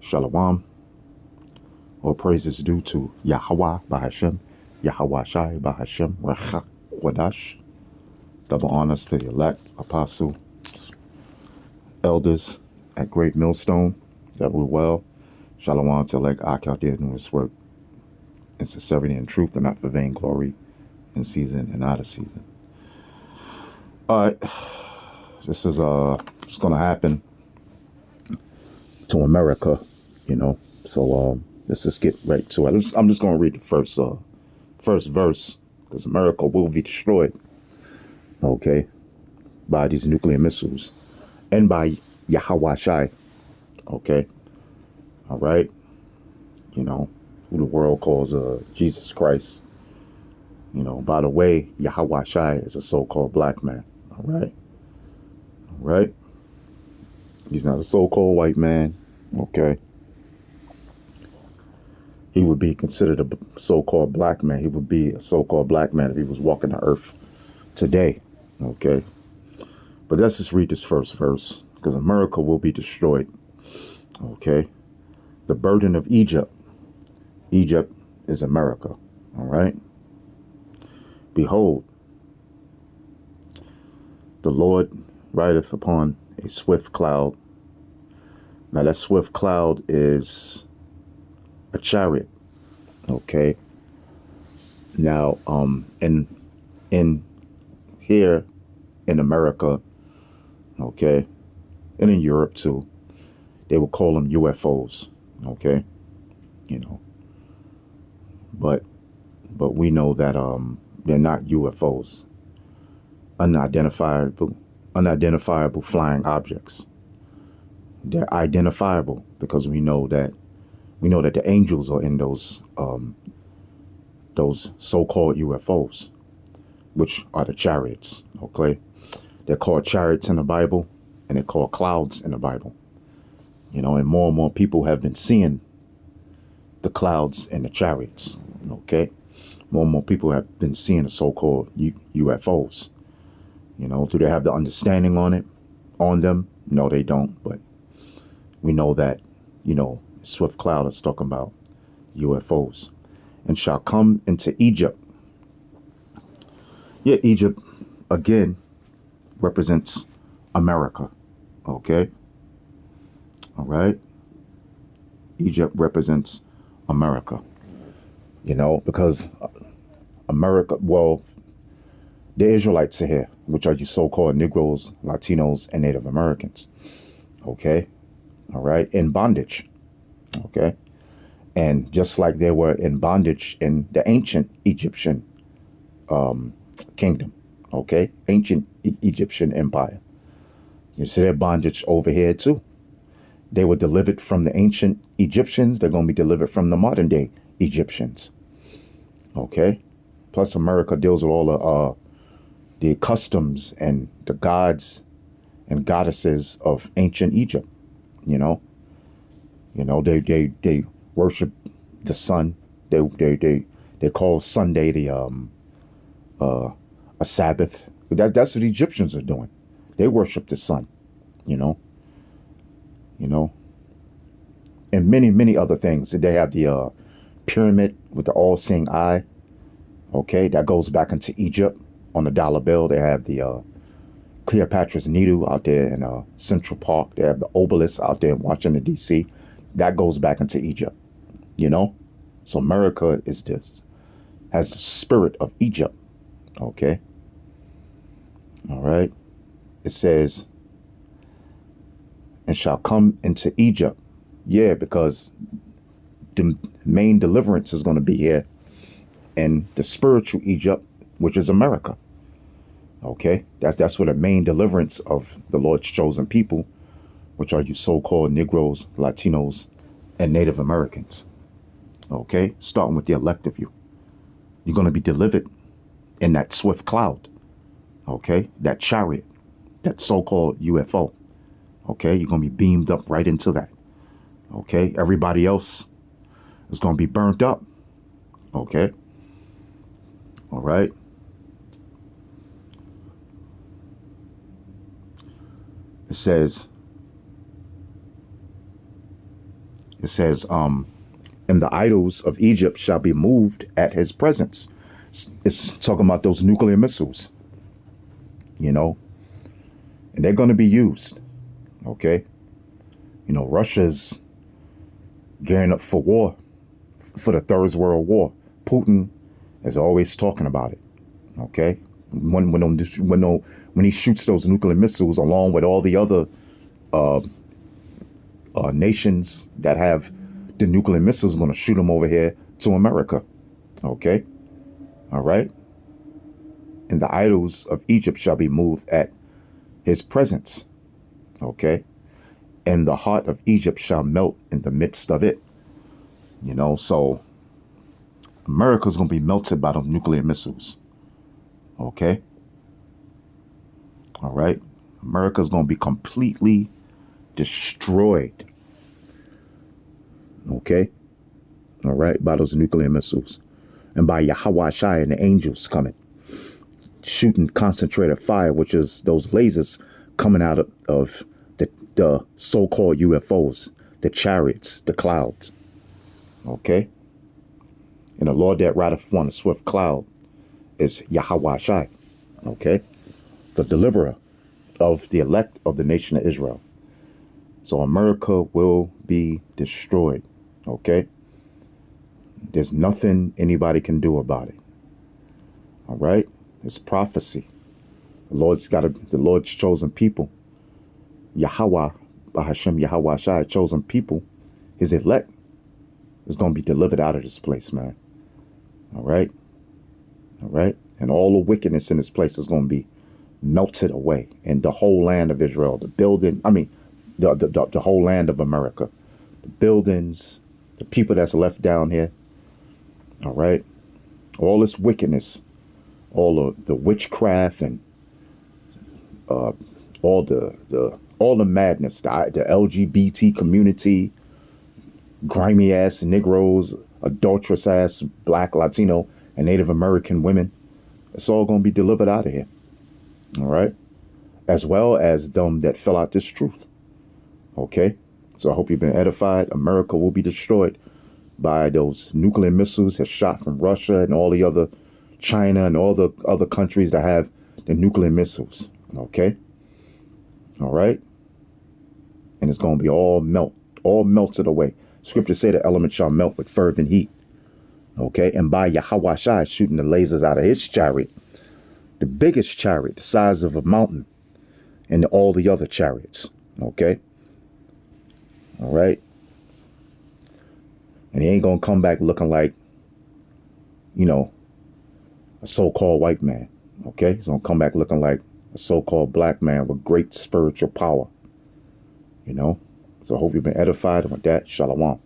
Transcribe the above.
Shalom. All praise is due to Yahweh Bahashem, Yahweh Shai Bahashem, Racha Wadash. Double honors to the elect, apostle, elders at Great Millstone that rule well. Shalom to elect Ak out there doing his work in sincerity and truth, and not for vainglory in season and out of season. All right, this is it's gonna happen to America, you know. So let's just get right to it. I'm just gonna read the first verse, because America will be destroyed, okay, by these nuclear missiles and by Yahweh Shai, okay, all right, you know, who the world calls Jesus Christ. You know, by the way, Yahweh Shai is a so-called black man, all right, all right. He's not a so-called white man, okay. He would be considered a so-called black man. He would be a so-called black man if he was walking the earth today, okay. But let's just read this first verse, because America will be destroyed, okay. The burden of Egypt. Egypt is America, all right. Behold, the Lord rideth upon a swift cloud. Now that swift cloud is a chariot, okay. Now, in here in America, okay, and in Europe too, they will call them UFOs, okay, you know. But we know that they're not UFOs, unidentifiable flying objects. They're identifiable because we know that the angels are in those so-called UFOs, which are the chariots, okay. They're called chariots in the Bible, and they're called clouds in the Bible. You know, and more people have been seeing the clouds and the chariots, okay. More and more people have been seeing the so-called UFOs. You know, do they have the understanding on them? No, they don't. But we know that, you know, swift cloud is talking about UFOs. And shall come into Egypt. Yeah, Egypt, again, represents America, okay? All right? Egypt represents America, you know, because America, well, the Israelites are here, which are you so-called Negroes, Latinos, and Native Americans, okay? All right? In bondage, okay? And just like they were in bondage in the ancient Egyptian kingdom, okay? Ancient Egyptian empire. You see their bondage over here too. They were delivered from the ancient Egyptians. They're going to be delivered from the modern day Egyptians, okay? Plus America deals with all the customs and the gods and goddesses of ancient Egypt, you know? You know, they worship the sun. They call Sunday the a Sabbath. That's what the Egyptians are doing. They worship the sun, you know. You know, and many other things. They have the pyramid with the all-seeing eye. Okay, that goes back into Egypt. On the dollar bill, they have the Cleopatra's Needle out there in Central Park. They have the obelisk out there in Washington, D.C. That goes back into Egypt, you know. So America has the spirit of Egypt, okay. All right. It says, and shall come into Egypt. Yeah, because the main deliverance is going to be here in the spiritual Egypt, which is America. Okay, that's where the main deliverance of the Lord's chosen people, which are you so-called Negroes, Latinos, and Native Americans. Okay, starting with the elect of you. You're going to be delivered in that swift cloud. Okay, that chariot, that so-called UFO. Okay, you're going to be beamed up right into that. Okay, everybody else is going to be burnt up. Okay, all right. It says, It says, and the idols of Egypt shall be moved at his presence. It's talking about those nuclear missiles, you know, and they're going to be used. Okay. You know, Russia's gearing up for war, for the Third World War. Putin is always talking about it. Okay. When he shoots those nuclear missiles along with all the other nations that have the nuclear missiles, going to shoot them over here to America. Okay. All right. And the idols of Egypt shall be moved at his presence. Okay. And the heart of Egypt shall melt in the midst of it. You know, so America's going to be melted by the nuclear missiles. Okay. All right. America's going to be completely destroyed. Okay. All right. By those nuclear missiles. And by Yahweh Shai and the angels coming, shooting concentrated fire, which is those lasers coming out of the so-called UFOs, the chariots, the clouds. Okay. And the Lord that rideth on a swift cloud is Yahweh Shai. Okay. The deliverer of the elect of the nation of Israel. So America will be destroyed. Okay. There's nothing anybody can do about it. All right. It's prophecy. The Lord's chosen people. Yahweh, Bahashem Yahweh Shai, chosen people, his elect, is going to be delivered out of this place, man. All right. All right. And all the wickedness in this place is going to be melted away. And the whole land of Israel, the whole land of America, the buildings, the people that's left down here. All right. All this wickedness, all of the witchcraft and all the madness, the LGBT community, grimy ass Negroes, adulterous ass Black, Latino, and Native American women. It's all going to be delivered out of here. All right. As well as them that fell out this truth. Okay. So I hope you've been edified. America will be destroyed by those nuclear missiles that shot from Russia and all the other China and all the other countries that have the nuclear missiles. Okay. All right. And it's going to be all melted away. Scripture say the element shall melt with fervent heat. Okay. And by Yahweh Shai shooting the lasers out of his chariot, the biggest chariot, the size of a mountain, and all the other chariots. Okay. All right. And he ain't going to come back looking like, you know, a so-called white man. Okay. He's going to come back looking like a so-called black man with great spiritual power. You know. So I hope you've been edified. And with that, shalom.